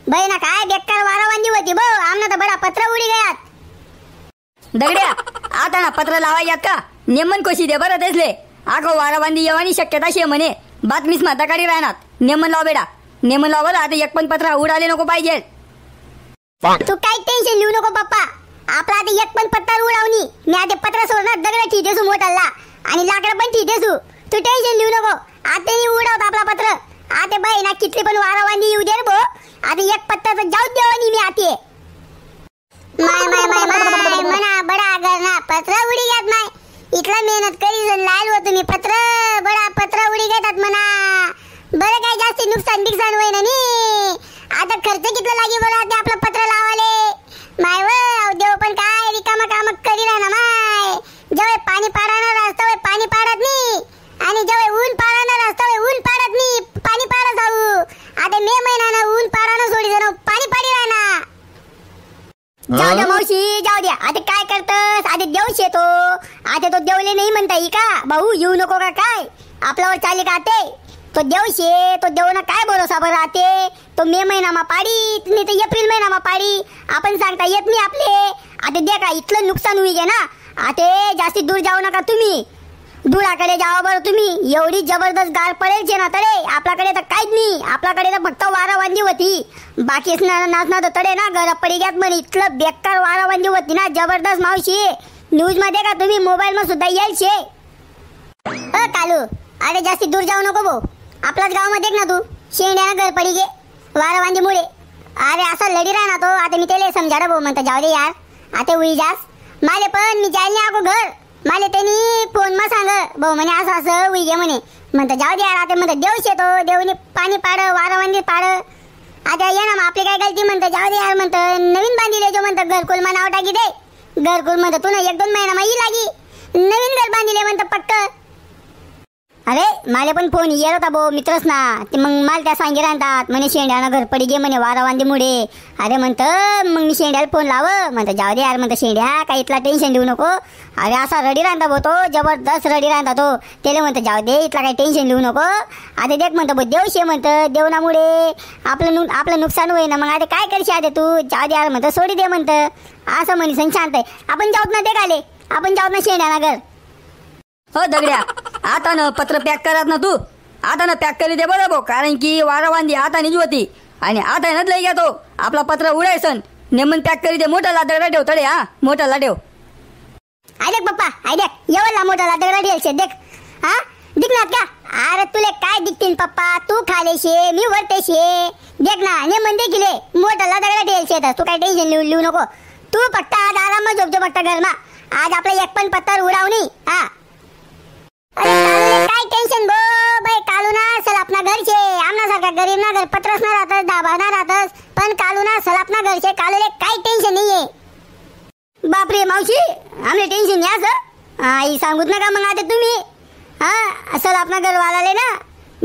बाई ना काय बेकार वारावांदी होती भाऊ, आमना तर बडा पत्र उडी गयात. दगड्या आता ना पत्र लावायच्यात का नेमन कोशी दे बरं तेसले आखो वारावांदी येवानी शक्यता शे म्हणे बातमीच माताकाडी राहणार. नेमन लाव बेडा, नेमन लाव बरं. आता एक पण पत्र उडाले नको पाहिजे. तू काय टेन्शन लिहू नको पप्पा, आपला आता एक पण पत्ता उडावणी. मी आता पत्र सोडणार, दगड ठीक देसू मोठ्याला आणि लाकडं पण ठीक देसू. तू टेन्शन लिहू नको, आता मी उडवत आपला पत्र. आता बाई ना कितली पण वारावांदी येऊ दे रे भो, आता एक पत्ता तर जाऊ देवानी मी आते. माय माय माय माय मना बडा घरना पत्र उडी घेत नाही. इतला मेहनत करी लाल हो तुम्ही, पत्र बडा पत्र उडी घेतात म्हणा. बरं काय जास्त नुकसान होईना नी. आता खर्च कितला लागी बोला ते आपलं पत्र लावाले. माय व देव पण काय रिकामा काम करी राहना माय. जेव्हा पाणी पाडणार असतं पाणी पाडत नाही, आणि जेव्हा ऊन पाडणार असतं ऊन पाडत नाही. पाणी पाडत जाऊ. आता मे महिना ऊन पाडणं सोडी जाणं पाणी पाडी राहना. जाऊ द्या मावशी जाऊ द्या. आता काय करतस, आता देवच येतो. आता तो देवले नाही म्हणता येई का भाऊ, येऊ नको का काय आपल्यावर चाले का ते. तो देवशे तो देव ना काय भरोसा बरं राहते. तो मे महिना मा पाडी नाही तर एप्रिल महिना मा पाडी, आपण सांगता येत नाही आपले. आता दे का इतलं नुकसान होई गे ना. आता जास्ती दूर जाऊ नका तुम्ही, धुळाकडे जावा बरं तुम्ही. एवढी जबरदस्त गार पडेल ना तडे आपल्याकडे तर काहीच नाही. आपल्याकडे तर फक्त वारावांदी होती, बाकीच नाचना तर तडे ना घर पडी घ्यात म्हणे. इतलं बेकार वारावांदी होती ना जबरदस्त मावशी. न्यूज मध्ये का तुम्ही मोबाईल मध्ये सुद्धा येईल शे. कालू अरे जास्ती दूर जाऊ नको भाऊ, आपल्याच गावामध्ये ना तू शेंड्यानं घर पडी गे वारावांदीमुळे. अरे असा लढी राहणार तो. आता मी त्याला समजाडा भाऊ म्हणता जाऊ दे यार आता उई जास माले, पण मी जाईल नाही आगो घर. माले त्यांनी फोन मा सांग भाऊ म्हणे असं असं उई गे म्हणे. म्हणता जाऊ दे यार आता म्हणता देवच येतो, देवनी पाणी पाड वारावांदी पाड. आता ये ना आपली काय गलती म्हणता जाऊ दे यार म्हणतं. नवीन बांधीले जो म्हणतं घरकुल मा नाव टाकी दे. घरकुल म्हणतं तू ना 1-2 महिना मा ही लागी. नवीन घर बांधीले म्हणतं पक्क. अरे माले पण फोन येत होता भाऊ मित्रच ना. ते मग मला त्या सांगे राहतात म्हणे शेंड्यानं घर पडी गे म्हणे वारावांदीमुळे. अरे म्हणतं मग मी शेंड्याला फोन लाव म्हणतं जाऊ दे यार म्हणतं शेंड्या काही इतला टेन्शन देऊ नको. अरे असा रडी राहता भाऊ तो, जबरदस्त रडी राहता तो. त्याला म्हणतं जाऊ दे इतला काही टेन्शन देऊ नको. आता देख म्हणतं भाऊ देवशे म्हणतं देवनामुळे आपलं नुकसान होईना. मग आता काय करशी आता तू, जाऊ दे यार म्हणतं सोडी दे म्हणतं. असं म्हणे शांत आहे. आपण जाऊत ना ते आले, आपण जाऊत ना शेंड्याना घर. हो दगड्या आता न पत्र पॅक करत ना तू. आता ना पॅक करी दे बरं भाऊ, कारण की वारावांदी आता निज होती आणि आता नच लई घेतो आपला पत्र उडायसन. नेमन पॅक करी दे. मोठा दगडा ठेव तडे. हा मोठा ठेव. आय देख पप्पा आय देख एवढा मोठा दगडा ठेवशे देख. हा दिखनात का. अरे तुले काय दिखतीन पप्पा, तू खाले शे मी वरते शे. देख ना नेमन देखिले मोठा दगडा ठेवशे. तू काय टेन्शन लिहू नको. तू फक्त आज आराम झोपतो फक्त घरमा. आज आपला एक पण पत्तर उडावणी. हा काय टेन्शन बो बाई कालू ना सल आपला घरचे आमना सारखा गरीब ना घर पत्रच ना राहतस दाबा ना राहतस, पण कालू ना सल आपला घरचे कालूले काय टेन्शन नाहीये. बापरे मावशी आमले टेन्शन नाही असं आई सांगूत नका मग आता तुम्ही. हा सल आपला घर वालाले ना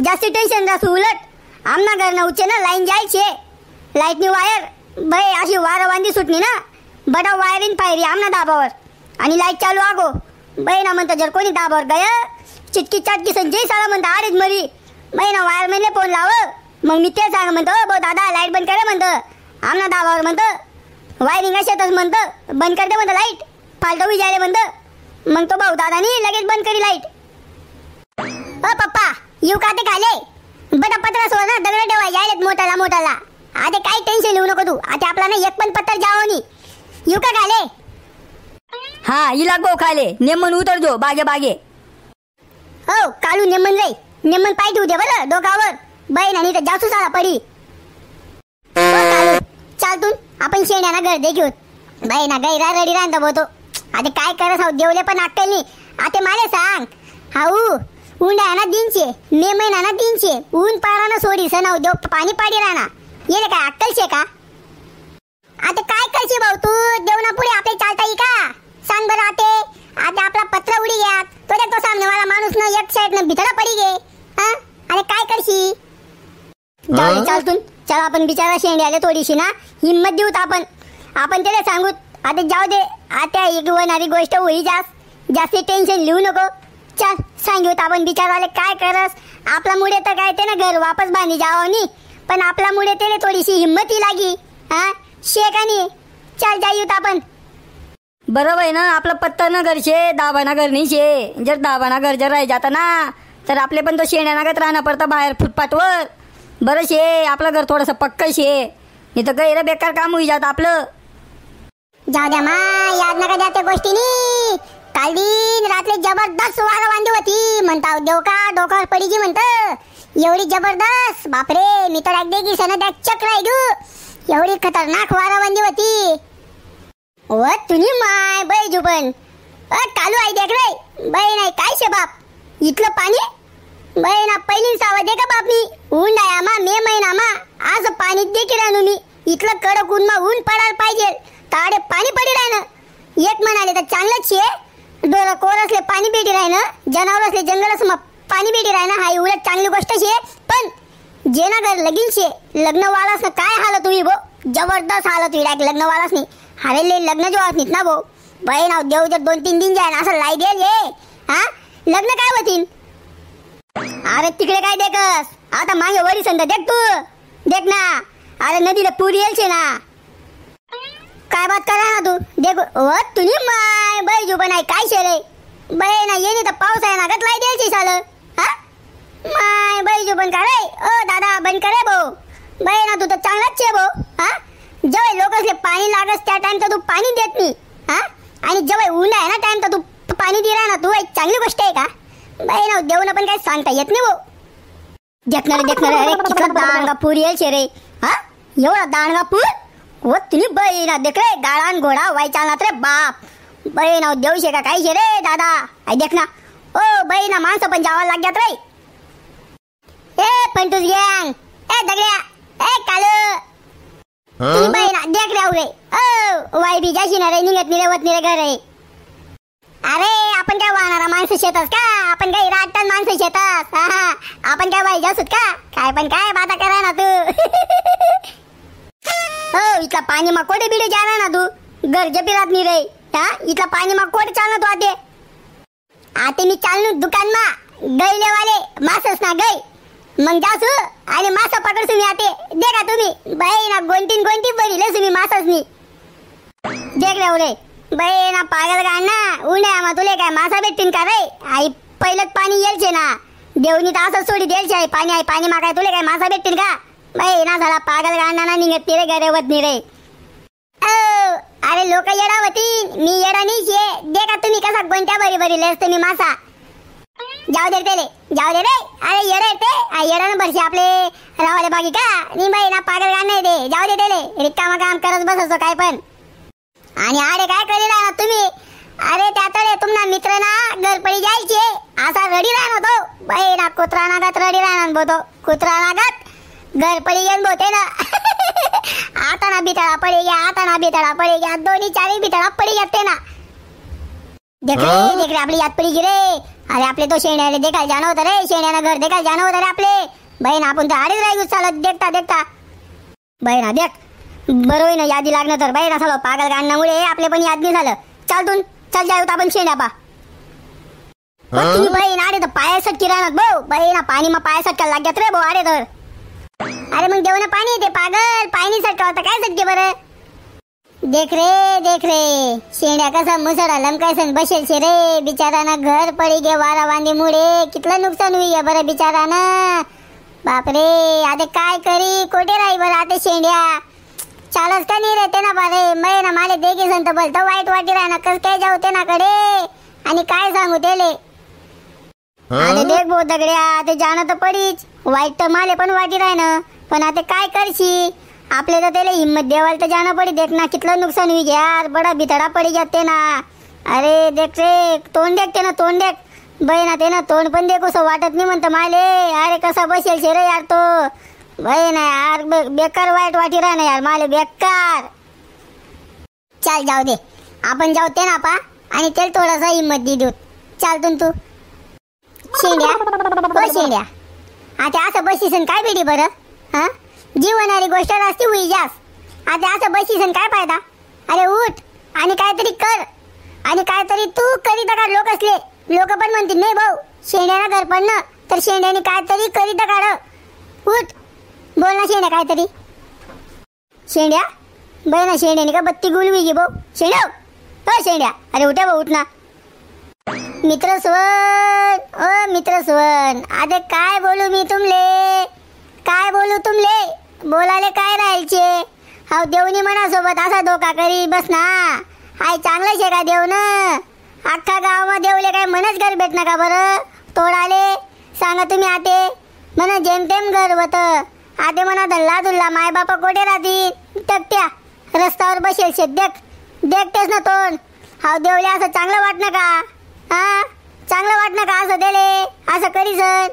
जास्ती टेन्शन राहू. उलट आमना घर ना उच्चे ना लाईन जायचे लाईटनी वायर बाई अशी वारवांदी सुटणी ना बडा वायरिंग पायरी आमना दाबावर आणि लाईट चालू आगो बाई ना म्हणता जर कोणी दाबावर गया चिटकी चाटकी संजय साला म्हणता आरेच मरी. महिना वायरमॅनले फोन लाव. मग मी ते सांग म्हणतो भाऊ दादा लाईट बंद करा म्हणतं. आमना दाबावर म्हणतं वायरिंग असेतच म्हणतं बंद करते म्हणतं लाईट फालतू विचारले म्हणतं. मग तो भाऊ दादानी लगेच बंद करी लाईट. पप्पा येऊ का ते खाले बटा पत्र सोड ना दगड ठेवा यायलेत मोठाला. आता काही टेन्शन लिहू नको तू. आता आपला ना एक पण पत्तर जावं नाही. येऊ का खाले. हा इला गो खाले नेमन उतर जो बागे. हो कालू नेमन रे नेमन पाय ठेवू दे बरं डोकावर. बाई नाही तर जासूस आला पडी. कालू चाल तू आपण शेण्याना घर दे घेऊन. बाई ना गैरा रडी राहता बोतो. आता काय करस हाऊ देवले पण अक्कल नाही. आता मला सांग हाऊ उंडा ना 300 मे महिना ना 300 ऊन पाराना सोडी सनाव देव पाणी पाडी राहना. येले काय अक्कल शे का. आता काय करशी भाऊ तू देवना पुढे आपले चालता येई का सांग बरं. आता आपला पत्र उडी गया तो देख तो सामने वाला माणूस ना एक साइड न भितरा पडी गे. हा अरे काय करशी. जाऊ चालतून चल आपण बिचारा शेंड्याला थोडीशी ना हिम्मत देऊत आपण त्याला सांगूत. आता जाऊ दे आता एक होणारी गोष्ट होई जास्ती टेन्शन लिहू नको. चल सांगूत आपण बिचाराले काय करस आपला मुळे तर काय ते ना घर वापस बांधी जावं नी. पण आपला मुळे त्याला थोडीशी हिंमती लागी. हा शेकानी चल जायूत आपण. बरोबर आहे ना. आपलं पत्ता न घर शे, दाबाना घर नाही शे. जर दाबाना घर जर राही जाता ना तर आपले पण तो शेण्या नागत राहणं पडतं बाहेर फुटपाथवर. बरं शे आपलं घर थोडंसं पक्क शे, नाही तर गैर बेकार काम होई जात आपलं. जाऊ द्या मा, याद नका द्या त्या गोष्टीनी. काल दिन रात्री जबरदस्त वारा वांदी होती म्हणता देव का डोक्यावर पडीची म्हणतं. एवढी जबरदस्त बापरे, मी तर अगदी की सण त्या चक्र आहे. एवढी खतरनाक वारा वांदी होती. ओ तुम्ही माय बाई जुबन कालू आई देख रे बाई. नाही काय शे बाप इथलं पाणी बाई ना पहिली सावध दे का बापनी. ऊन आहे मा मे महिना मा, आज पाणी दे की रानू मी. इथलं कडक ऊन मा ऊन पडायला पाहिजे ताडे पाणी पडी राहणं. एक म्हणाले तर चांगलंच शे. डोळा कोरसले पाणी भेटी राहणं, जनावर असले जंगल असं पाणी भेटी राहणं हा उलट चांगली गोष्ट शे. पण जे ना घर लगीन शे लग्न वालास ना काय हालत हुई भो. जबरदस्त हालत हुई डायरेक्ट लग्न वालास नाही. हरेले लग्न जो असनीत ना भो बाई ना देव जर 2-3 दिन जाय ना असं लाई देल हे. हा लग्न काय होतीन. अरे तिकडे काय देखस आता मागे वरी संद देख तू देख ना. अरे नदीला पूर येईल शे ना. काय बात करा ना तू देख. ओ तुम्ही माय बाई जुबन आहे काय शे रे बाई ना येणे तर पाऊस आहे ना गत लाई द्यायची सालं. हा माय बाई जुबन का रे. ओ दादा बंद करे भाऊ बाई ना तू तर चांगलाच छे भाऊ. हा जेव्हा लोक असले पाणी लागस त्या टाइम तर तू पाणी देत नाही. हा आणि जेव्हा ऊन आहे ना टाइम तर तू पाणी दिला ना तू एक चांगली गोष्ट आहे का बाई ना. देऊन पण काही सांगता येत नाही भाऊ. देखणार अरे कितना दांडगा पूर येईल शे रे. हा एवढा दांडगा पूर हो तुम्ही बाई ना देख रे. गाळान घोडा वाई चालणार रे बाप बाई ना देऊ शे का काही शे रे दादा. आई देख ना ओ बाई ना माणसं पण जावा लाग्यात रे. ए पंटूस गँग ए दगड्या ए कालू तुम्ही बाई ना देख रे रे. ओ वाई बी जाशी ना रे निघत नाही रेवत नाही रे घर आहे. अरे आपण काय वाहणारा माणसं शेतात का. आपण काही राटण माणसं शेतात. आपण काय वाई जासूत का काय पण काय बाता करा ना तू. हो इथला पाणी मा कोठे बिडे जाणार ना तू घर जपिरात नाही रे. हा इथला पाणी मा कोठे चालणार तू आते. आते मी चालू दुकान मा गैले वाले मासस ना गै मग जासू आणि मासा पकडसू मी आते. देखा तुम्ही बाई ना गोंटीन गोंटी बरीले तुम्ही माससनी देख रे रे बाई ना पागल का ना. उन्हाळ्या मा तुले काय मासा भेटतीन का रे. आई पहिलंच पाणी येलचे ना देवनी तर असं सोडी द्यायचे आहे पाणी आहे पाणी मा काय तुले काय मासा भेटतीन का बाई ना झाला पागल गाणं ना निघत ती रे गरेवत नाही रे. अरे लोक येडा होती मी येडा नाही शे. देखा तुम्ही कसा कोणत्या बरी बरी लेस तुम्ही मासा. जाऊ दे रे जाऊ दे रे. अरे येडा ते येडा भरशी आपले रावाले बागी का नाही बाई ना पागल गाणं दे. जाऊ दे रे रिकामा काम करत बसतो काय पण. आणि अरे काय करेल ना तुम्ही. अरे त्यातले तुमना मित्र ना गरपडी जायचे असा रडी राहणार तो बाई ना कुत्रा नागात रडी राहणार बोतो. कुत्रा नागात गरपडी गेन बोते ना. आता ना बितळा पडी गया आता ना बितळा पडी गया दोन्ही चारी बितळा पडी जाते ना. देख रे आपली याद पडी गी रे. अरे आपले तो शेण्याले देखायला जाणं होतं रे. शेण्यानं घर देखायला जाणं होतं रे आपले. बहीण आपण तर आडीच राहिलो चालत देखता देखता. बहीण देख बरोबर ना यादी लागणं तर बहीण असं पागल गाण्यामुळे आपले पण याद नाही झालं. चालतून चल जाऊ आपण शेण्या पा. तुम्ही बहीण आडे तर पाया सटकी राहणार भाऊ. बहीण पाणी मग पाया सटकायला लाग्यात रे भाऊ आडे तर. अरे मग देऊ ना पाणी ते पागल पाणी सटका होता काय सटके बरं. देख रे शेण्या कसा मुसडा लमकायसन बसेल शे रे. बिचारानं घर पडी गे वारा वांदी मुळे कितलं नुकसान होई बरं बिचारानं. बापरे आता काय करी कोठे राही बरं आता शेंड्या. चालच का नाही रे ते ना बारे मै ना माले देखी संत बोलतो वाईट वाटी राहणार कस काय जाऊ ते ना कडे आणि काय सांगू तेले. अरे देख भाऊ दगड्या ते जाणं तर पडीच वाईट तर माले पण वाटी राहणं. पण आता काय करशी आपले तर त्याला हिम्मत देवाल तर जाणं पडी. देख ना कितलं नुकसान होई यार बडा बितडा पडी जाते ना. अरे देख रे तोंड देखते ना तोंड देख बाई ना ते ना तोंड पण देखू असं वाटत नाही म्हणतं माले. अरे कसा बसेल शे रे यार तो बाई ना यार बेकार वाईट वाटी राहणं यार माले बेकार. चल जाऊ दे आपण जाऊ ते ना पा आणि त्याला थोडासा हिम्मत दे देऊ. चालतून तू शेंड्या हो शेंड्या आता असं बसीसन काय भेटी बरं. हा जीवनारी गोष्ट असती होई जास. आता असं बसीसन काय फायदा. अरे उठ आणि काहीतरी कर आणि काहीतरी तू करीत का. लोक असले लोक पण म्हणतील नाही भाऊ शेंड्याना घर पडणं तर शेंड्याने काहीतरी करीत काढ. उठ बोल ना शेंड्या काहीतरी. शेंड्या बाई ना शेंड्याने का बत्ती गुलवी गी भाऊ. शेंड्या हो शेंड्या, अरे उठ्या भाऊ उठ ना. मित्र स्वन, ओ मित्र स्वन, अरे काय बोलू मी तुमले, काय बोलू तुमले, बोलाले काय राहायचे. हाव देवनी मनासोबत असा धोका करी बस ना. हाय चांगलं शे का देव ना. अख्खा गावामध्ये देवले काय मनच घर भेट ना का बरं तोडाले. सांगा तुम्ही आते म्हणा जेमतेम घर होत. आते म्हणा धल्ला धुल्ला माय बापा कोठे राहतील तकट्या रस्त्यावर बसेल शे. देखतेस ना तोंड. हाव देवले असं चांगलं वाटणं का. हा चांगलं वाटणं का असं देले असं करीसन.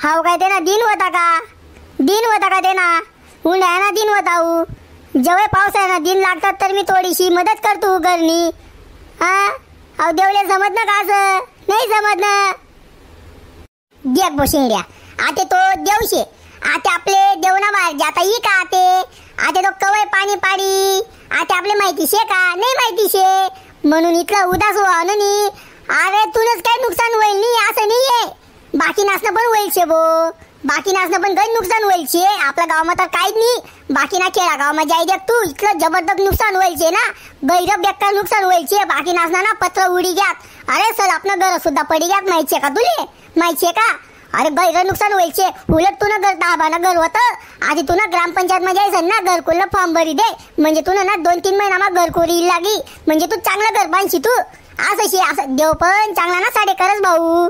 हाव काय ते ना दिन होता का, दिन होता का ते ना. उन्हाळ्याना दिन होता. जेव्हा पावसाळ्याना दिन लागतात तर मी थोडीशी मदत करतो घरनी. हा अहो देवले जमत ना का असं नाही जमत ना. देख बोशिंड्या आते तो देवशे. आते आपले देवना बाहेर जाता ही का आते. आते तो कवय पाणी पाडी. आते आपले माहिती शे का नाही माहिती शे. म्हणून इतका उदास व्हा नी. अरे तुलाच काय नुकसान होईल नी असं नाहीये. बाकी नाचणं पण होईल शे बो. बाकी नाचणं पण काही नुकसान होईल शे. आपल्या गावात तर काहीच नाही. बाकी ना खेळा गावात जाई देख तू इतकं जबरदस्त नुकसान होईल शे ना. गैर बेकार नुकसान होईल शे. बाकी नाचणं ना पत्र उडी घ्यात. अरे सर आपलं घर सुद्धा पडी घ्यात माहितीये का तुले, माहितीये का. अरे गैर नुकसान व्हायचे. उलट तू ना घर दाबाना घर होतं. आधी तू ना ग्रामपंचायत मध्ये जायचं ना घरकुलला फॉर्म भरी दे. म्हणजे तू ना 2-3 महिना मग घरकुल येईल लागी. म्हणजे तू चांगलं घर बांधशी तू. असं शे असं देव पण चांगला ना साडे करच भाऊ.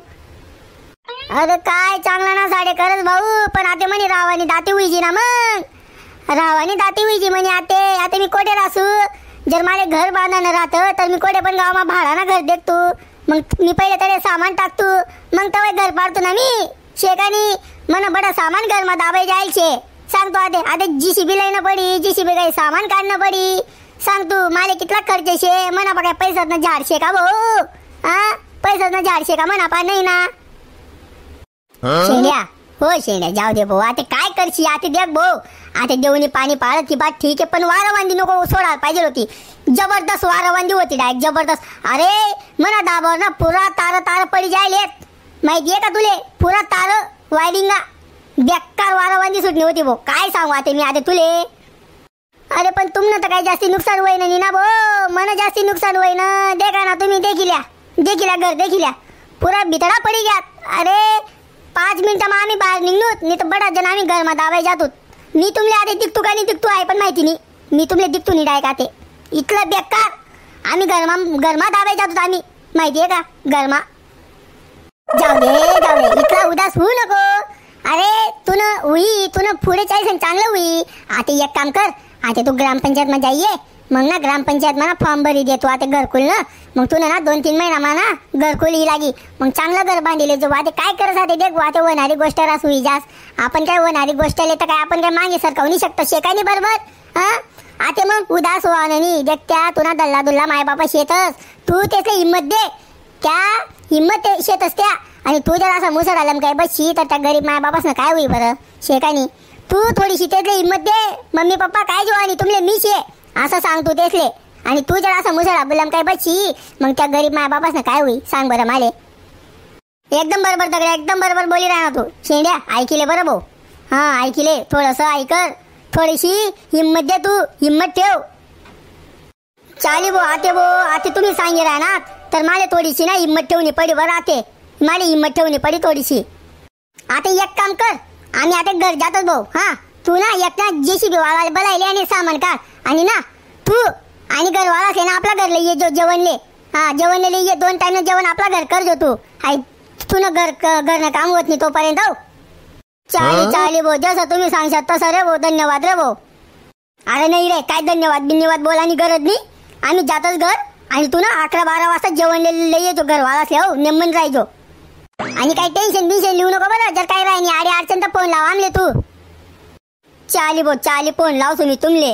अरे काय चांगला ना साडे करच भाऊ. पण आते म्हणे रावानी दाती उईजी ना. मग रावानी दाती उईजी म्हणे आते मी कोठे रासू. जर मला घर बांधायला राहतं तर मी कोठे पण गावामा भाडाना घर देखतो. मग मी पहिले तरी सामान टाकतो मग तवय घर पाडतो ना मी. शेकानी मन बडा सामान घर मा दाबाई जायचे. सांगतो आते जीसीबी लाईन पडी. जीसीबी काही सामान काढणं पडी. सांगतो माले कितला खर्च शे. म्हणा बघा पैसात ना झाड शे का भाऊ. हा पैसात ना झाड शे का म्हणा पा नाही ना. शेंड्या हो शेंड्या जाऊ दे भाऊ. आता काय करशी आता देख भाऊ. आता देवनी पाणी पाळत की बात ठीक आहे. पण वारावांदी नको सोडायला पाहिजे होती. जबरदस्त वारावांदी होती डायरेक्ट जबरदस्त. अरे म्हणा दाबावर ना पुरा तार पडी जायलेत. माहितीये का तुले पुरा तार वायरिंगा बेकार वारावांदी सुटणी होती भाऊ. काय सांगू आता मी आता तुले. अरे पण तुमनं तर काही जास्ती नुकसान होईना नी ना भाऊ. मन जास्ती नुकसान होईना. देखा ना तुम्ही देखिल्या घर देखिल्या पुरा बितडा पडी घ्यात. अरे 5 मिनिटं मग आम्ही बाहेर निघलोत. नाही तर बडा जण आम्ही घरमा दाबाई जातो. मी तुमले आधी दिखतो का नाही दिखतो आहे पण माहिती नाही. मी तुमले दिखतो नाही डायरेक्ट आते इतलं बेकार. आम्ही घरमा दाबाई जातो आम्ही माहितीये का घरमा. जाऊ दे इतला उदास होऊ नको. अरे तुन पुढे चाळीस चांगलं होई. आता एक काम कर. आता तू ग्रामपंचायत मध्ये जाईये. मग ना ग्रामपंचायत म्हणा फॉर्म भरी देतो आता घरकुल ना. मग तुला ना 2-3 महिना म्हणा घरकुल ही लागी. मग चांगलं घर बांधले जो आता काय करत आहे देख. आता होणारी गोष्ट रास होई जास. आपण काय होणारी गोष्ट आले तर काय आपण काय मागे सरकावू नाही शकतो शे काय नाही बरोबर. हा आता मग उदास व्हा नाही देख. त्या तुला दल्ला दुल्ला माय बापा शेतच. तू त्याचे हिंमत दे. त्या हिंमत शेतच त्या. आणि तू जर असा मुसळ आला काय बसशी तर त्या गरीब माय बापास काय होई बरं शे काय नाही. तू थोडीशी त्यातले हिंमत दे. मम्मी पप्पा काय जो आणि तुमले मी शे असं सांगतो तेसले. आणि तू जर असं मुसळा बोलम काय बसशी मग त्या गरीब माय बापास काय होई सांग बरं माले. एकदम बरोबर दगड्या एकदम बरोबर बोली राहणार तू शेंड्या. ऐकिले बरं भाऊ. हा ऐकिले थोडस ऐकर. थोडीशी हिंमत दे तू हिंमत ठेव. चाली भाऊ आते तुम्ही सांगे राहणार तर मला थोडीशी ना हिंमत ठेवणी पडी बरं. आते मला हिंमत ठेवणी पडी थोडीशी. आता एक काम कर. आम्ही आता घर जातोच भाऊ. हा तू ना एक ना जेसीबी वाळायला बोलायले आणि सामान काढ. आणि ना तू आणि घरवाळा असे ना आपल्या घरला ये जो जेवणले. हा जेवणले ये 2 टाइम जेवण आपला घर करजो तू. हाय तू ना घरनं काम होत नाही तोपर्यंत. चाली भाऊ जसं तुम्ही सांगशात तसं रे भाऊ. धन्यवाद रे भाऊ. अरे नाही रे काय धन्यवाद बोलानी गरज नाही. आम्ही जातोच घर. आणि तू ना 11-12 वाजता जेवणले येतो घरवाळा असले हो नेमून राहायचो. आणि काही टेन्शन लिहू नको बरं. जर काय राहिनी आडी अडचण तर फोन लाव आमले तू. चाली फोन लाव तुम्ही तुमले.